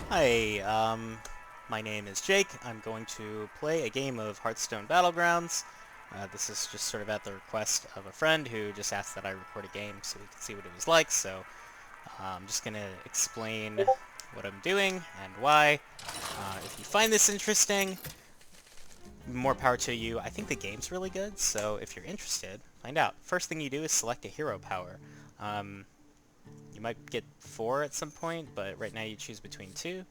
Hi, my name is Jake. I'm going to play a game of Hearthstone Battlegrounds. This is just sort of at the request of a friend who just asked that I record a game so we could see what it was like, so I'm just going to explain what I'm doing and why. If you find this interesting, more power to you. I think the game's really good, so if you're interested, find out. First thing you do is select a hero power. You might get 4 at some point, but right now you choose between 2.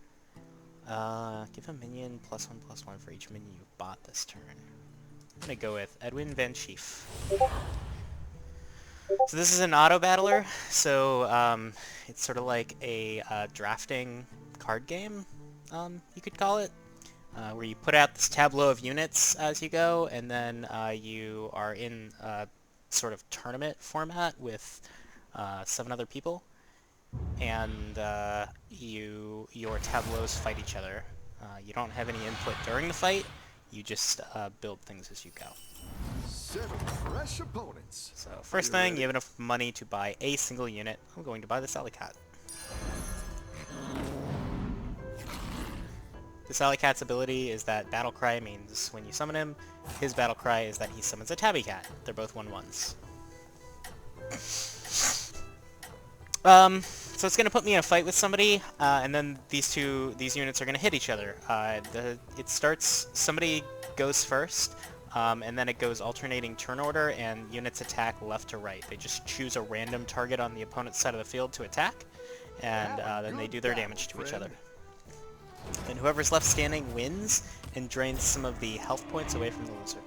Give a minion +1/+1 for each minion you've bought this turn. I'm gonna go with Edwin Van Chief. So this is an auto battler, so it's sort of like a drafting card game, you could call it, where you put out this tableau of units as you go, and then you are in a sort of tournament format with 7 other people. And your tableaus fight each other. You don't have any input during the fight. You just build things as you go. 7 fresh opponents. So first thing, you have enough money to buy a single unit. I'm going to buy this alley cat. This alley cat's ability is that battle cry means when you summon him. His battle cry is that he summons a tabby cat. They're both 1/1s. So it's going to put me in a fight with somebody, and then these units are going to hit each other. It starts, somebody goes first, and then it goes alternating turn order, and units attack left to right. They just choose a random target on the opponent's side of the field to attack, and then they do their damage to each other. And whoever's left standing wins, and drains some of the health points away from the loser.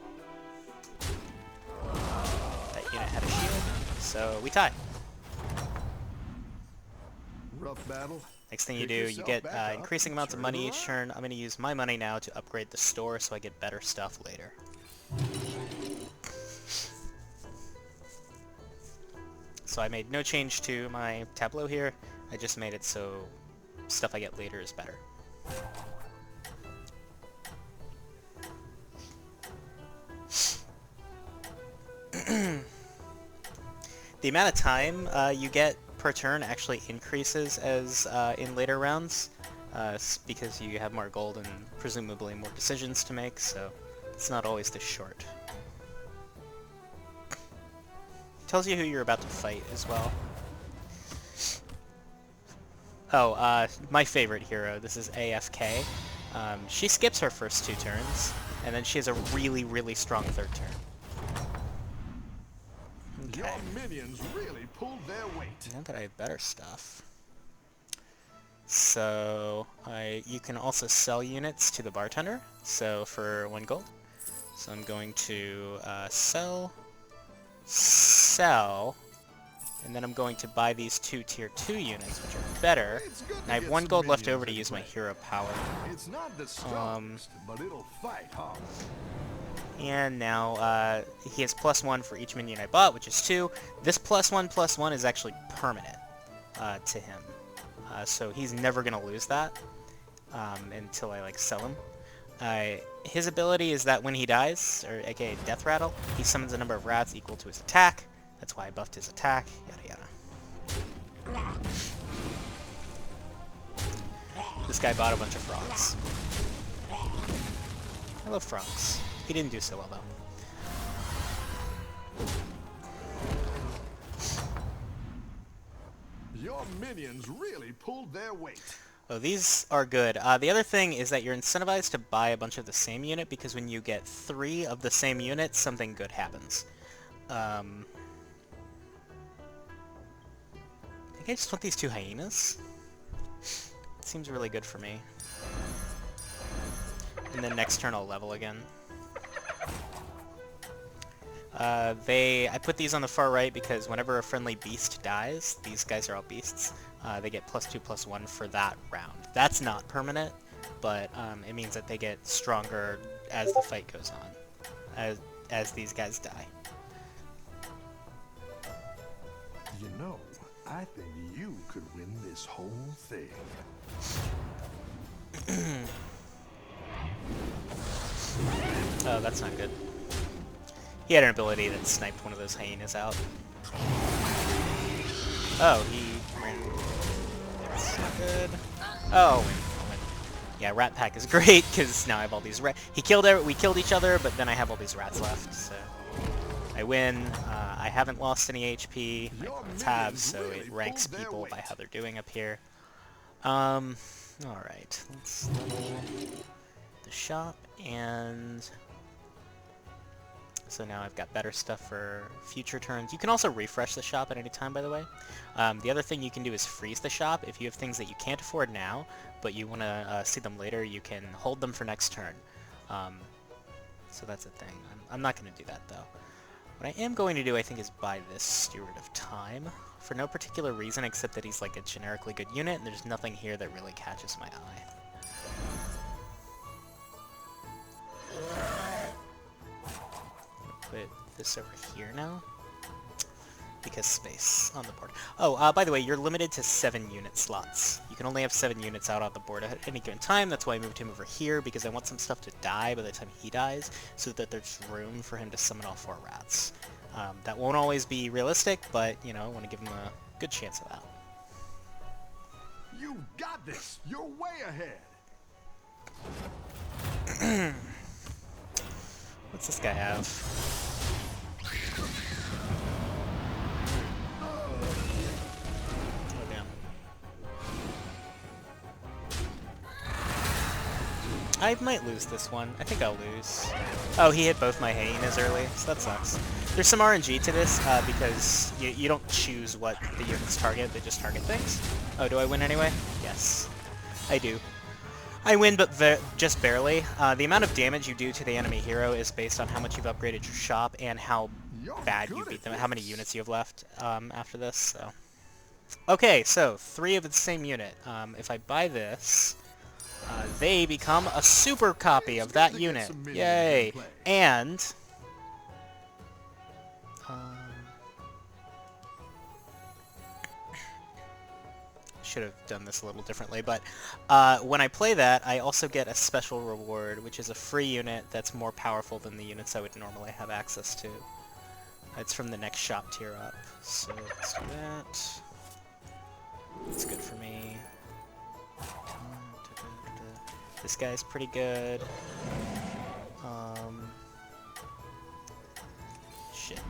That unit had a shield, so we tie. Rough battle. Next thing you do, you get increasing amounts of money each turn. I'm going to use my money now to upgrade the store so I get better stuff later. So I made no change to my tableau here. I just made it so stuff I get later is better. The amount of time you get per turn actually increases as in later rounds, because you have more gold and presumably more decisions to make, so it's not always this short. Tells you who you're about to fight as well. Oh, my favorite hero, this is AFK. She skips her first 2 turns, and then she has a really, really strong 3rd turn. Okay. Your minions really pulled their weight. Now that I have better stuff. So, you can also sell units to the bartender, so for 1 gold. So I'm going to sell, and then I'm going to buy these 2 tier 2 units, which are better. And I have 1 gold left over to use my hero power. It's not the strongest, but it'll fight hard. And now he has +1 for each minion I bought, which is 2. This +1/+1 is actually permanent to him. So he's never going to lose that until I sell him. His ability is that when he dies, or aka Death Rattle, he summons a number of rats equal to his attack. That's why I buffed his attack, yada yada. This guy bought a bunch of frogs. I love frogs. He didn't do so well, though. Your minions really pulled their weight. Oh, these are good. The other thing is that you're incentivized to buy a bunch of the same unit, because when you get 3 of the same unit, something good happens. I think I just want these 2 hyenas. It seems really good for me. And then next turn I'll level again. I put these on the far right because whenever a friendly beast dies, these guys are all beasts, they get +2/+1 for that round. That's not permanent, but it means that they get stronger as the fight goes on, as these guys die. You know, I think you could win this whole thing. Oh, that's not good. He had an ability that sniped one of those hyenas out. Oh, he ran. That's not good. Oh, Yeah, Rat Pack is great, because now I have all these rats. We killed each other, but then I have all these rats left, so... I win. I haven't lost any HP. My opponents have, so it ranks people by how they're doing up here. Alright. Let's level the shop, and... So now I've got better stuff for future turns. You can also refresh the shop at any time, by the way. The other thing you can do is freeze the shop. If you have things that you can't afford now, but you want to see them later, you can hold them for next turn. So that's a thing. I'm not going to do that, though. What I am going to do, I think, is buy this Steward of Time. For no particular reason, except that he's like a generically good unit, and there's nothing here that really catches my eye. Put this over here now, because space on the board. Oh, by the way, you're limited to 7 unit slots. You can only have 7 units out on the board at any given time. That's why I moved him over here, because I want some stuff to die by the time he dies, so that there's room for him to summon all 4 rats. That won't always be realistic, but, you know, I want to give him a good chance of that. You got this! You're way ahead! What's this guy have? Oh, damn. I might lose this one. I think I'll lose. Oh, he hit both my hyenas early, so that sucks. There's some RNG to this, because you don't choose what the units target, they just target things. Oh, do I win anyway? Yes. I do. I win, but just barely. The amount of damage you do to the enemy hero is based on how much you've upgraded your shop and how bad you beat them, how many units you have left after this. So, okay, so 3 of the same unit. If I buy this, they become a super copy of that unit. Yay! And should have done this a little differently, but when I play that, I also get a special reward, which is a free unit that's more powerful than the units I would normally have access to. It's from the next shop tier up, so let's do that. That's good for me. This guy's pretty good. Shit.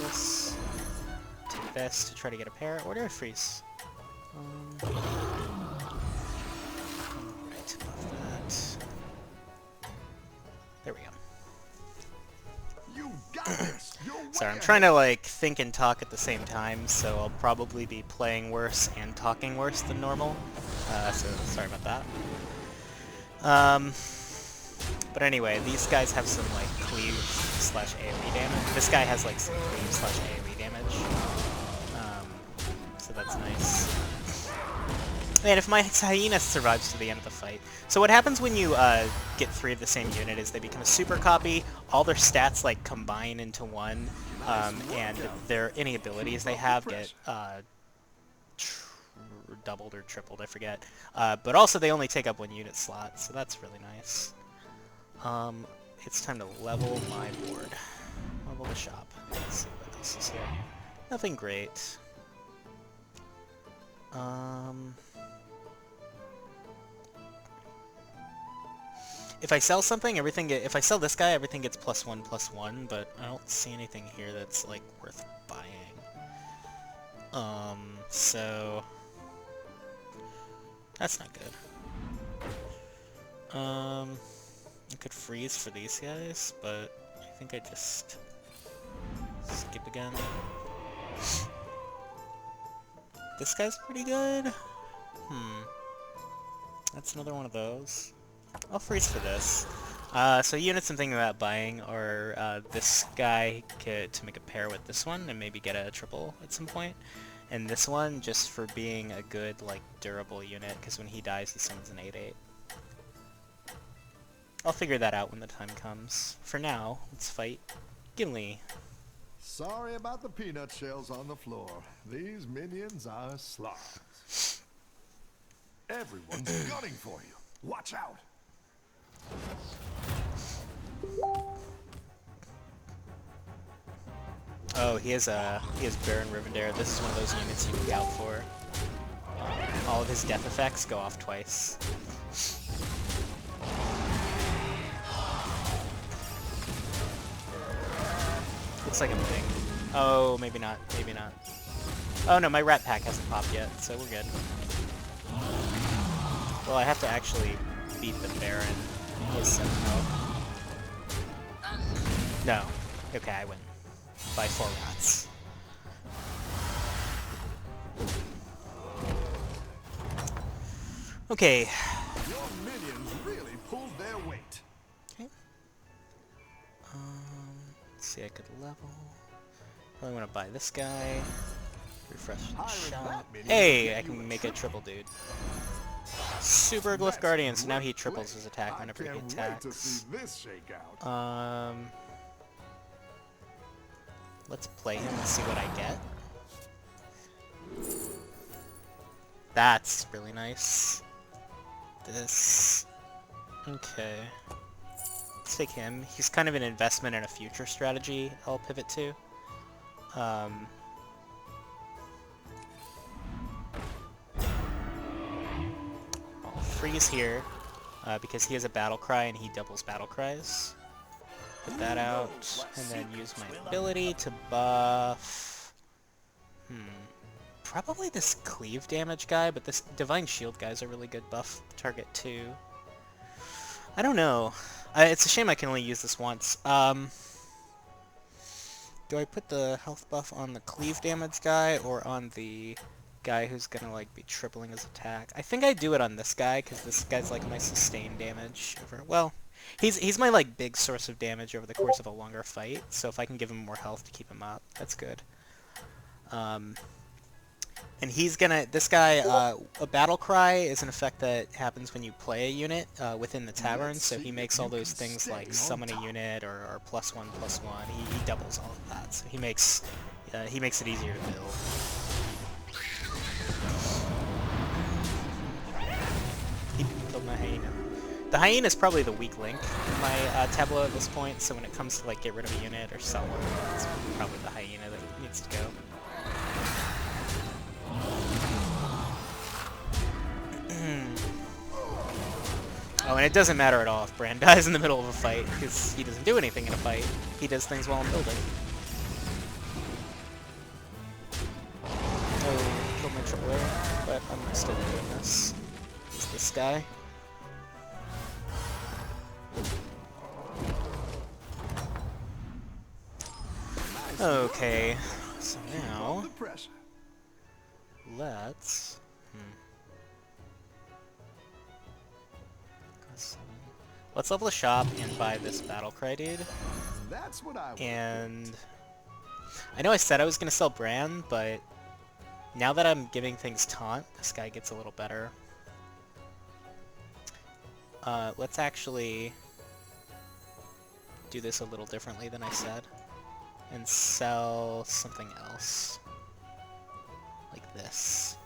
This. Take this to try to get a pair. Or do I freeze? Right above that. There we go. You got this. Sorry, I'm trying to like think and talk at the same time, so I'll probably be playing worse and talking worse than normal. So sorry about that. But anyway, these guys have some like cleave / AoE damage. This guy has like some cleave / AoE damage. So that's nice. Man, if my hyena survives to the end of the fight. So what happens when you get 3 of the same unit is they become a super copy, all their stats like combine into one, and any abilities they have get doubled or tripled, I forget. But also they only take up 1 unit slot, so that's really nice. It's time to level my board. Level the shop. Let's see what this is here. Nothing great. If I sell something, if I sell this guy, everything gets +1/+1, but I don't see anything here that's, like, worth buying. So... That's not good. I could freeze for these guys, but I think I just skip again. This guy's pretty good. That's another one of those. I'll freeze for this. So units I'm thinking about buying are this guy to make a pair with this one and maybe get a triple at some point. And this one just for being a good, like, durable unit, because when he dies he summons an 8/8. I'll figure that out when the time comes. For now, let's fight Gimli. Sorry about the peanut shells on the floor. These minions are slobs. Everyone's gunning for you. Watch out! Oh, he has Baron Rivendare. This is one of those units you look out for. all of his death effects go off twice. Looks like I'm moving. Oh, maybe not. Maybe not. Oh no, my rat pack hasn't popped yet, so we're good. Well, I have to actually beat the Baron. He has 7 health. No. Okay, I win. By 4 rats. Okay. Your minions really pulled their weight. Okay. Let's see, I could level. Probably want to buy this guy. Refresh the shop. Hey, I can make a triple dude. Super Glyph Guardian, so now he triples his attack whenever he attacks. Let's play him and see what I get. That's really nice. This. Okay. Let's take him. He's kind of an investment in a future strategy I'll pivot to. I'll freeze here, because he has a battle cry and he doubles battle cries. Put that out, and then use my ability to buff... Probably this cleave damage guy, but this Divine Shield guy's a really good buff target too. I don't know. It's a shame I can only use this once. Do I put the health buff on the cleave damage guy, or on the guy who's gonna like be tripling his attack? I think I do it on this guy, because this guy's like my sustain damage over... Well, he's my like big source of damage over the course of a longer fight, so if I can give him more health to keep him up, that's good. And he's gonna... This guy, a battle cry is an effect that happens when you play a unit within the tavern, so he makes all those things like summon a unit or +1/+1. He doubles all of that, so he makes it easier to build. He killed my hyena. The hyena is probably the weak link in my tableau at this point, so when it comes to like get rid of a unit or sell one, it's probably the hyena that needs to go. Oh, and it doesn't matter at all if Bran dies in the middle of a fight, because he doesn't do anything in a fight. He does things while I'm building. Oh, killed my triple A, but I'm still doing this. Is this guy? Okay, so now let's... Let's level the shop and buy this battle cry dude. That's what I and I know I said I was gonna sell Bran, but now that I'm giving things taunt, this guy gets a little better. Let's actually do this a little differently than I said, and sell something else, like this.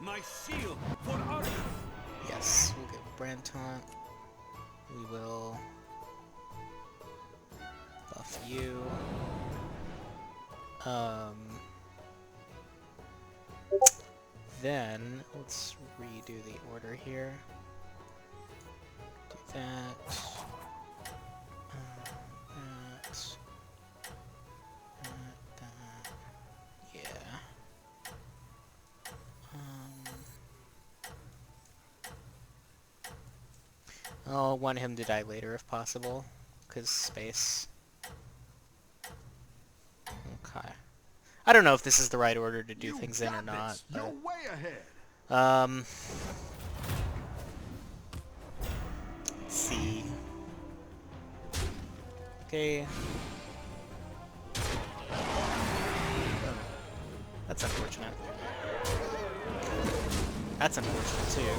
My shield for Arthur. Yes, we'll get Bran taunt. We will buff you. Then let's redo the order here. Do that. That. Yeah. I'll want him to die later if possible, because space. Okay. I don't know if this is the right order to do things in or not. You're way ahead. Let's see. Okay. That's unfortunate. That's unfortunate too.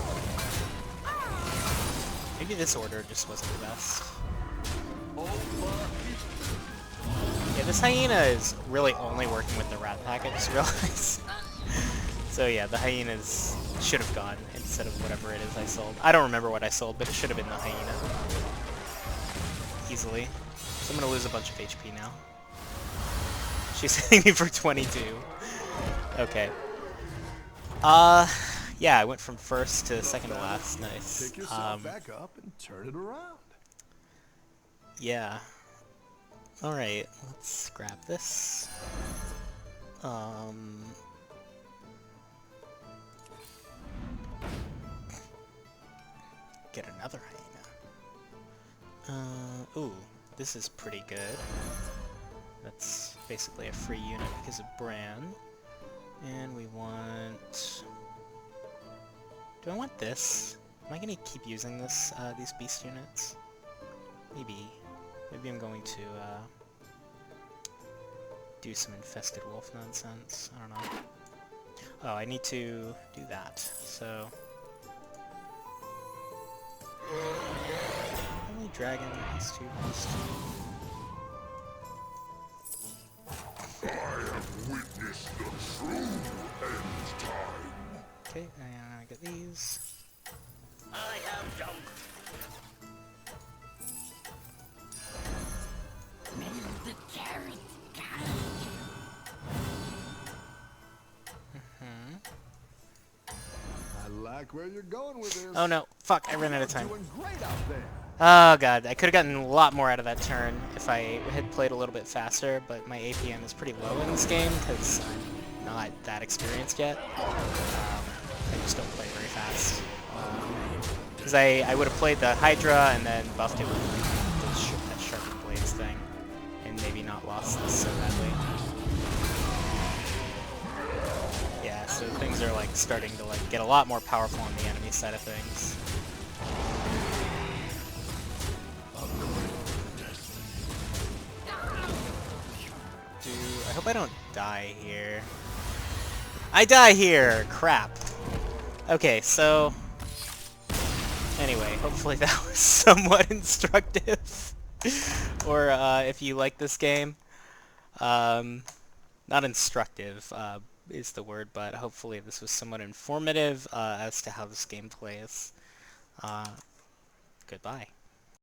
Maybe this order just wasn't the best. Yeah, this hyena is really only working with the rat pack, I just realized. So yeah, the hyenas should have gone instead of whatever it is I sold. I don't remember what I sold, but it should have been the hyena. Easily. So I'm gonna lose a bunch of HP now. She's hitting me for 22. Okay. Yeah, I went from first to second to last. Nice. Pick yourself back up and turn it around. Yeah. Alright, let's grab this. Get another hyena. Ooh, this is pretty good. That's basically a free unit because of Bran. And we want... Do I want this? Am I gonna keep using this, these beast units? Maybe. Maybe I'm going to, do some infested wolf nonsense. I don't know. Oh, I need to do that, so... Only dragon has 2 beast. I have witnessed the true end time. Okay, and I get these. I have jumped. I like where you're going with this. Oh no, fuck, I ran out of time. Doing great out there. Oh god, I could have gotten a lot more out of that turn if I had played a little bit faster, but my APM is pretty low in this game because I'm not that experienced yet. I just don't play very fast. Because I would have played the Hydra and then buffed it with that Sharpened Blades thing, and maybe not lost this so badly. Yeah, so things are like starting to like get a lot more powerful on the enemy side of things. I hope I don't die here. I die here! Crap. Okay, so... Anyway, hopefully that was somewhat instructive. Or, if you like this game. Not instructive, is the word, but hopefully this was somewhat informative, as to how this game plays. Goodbye.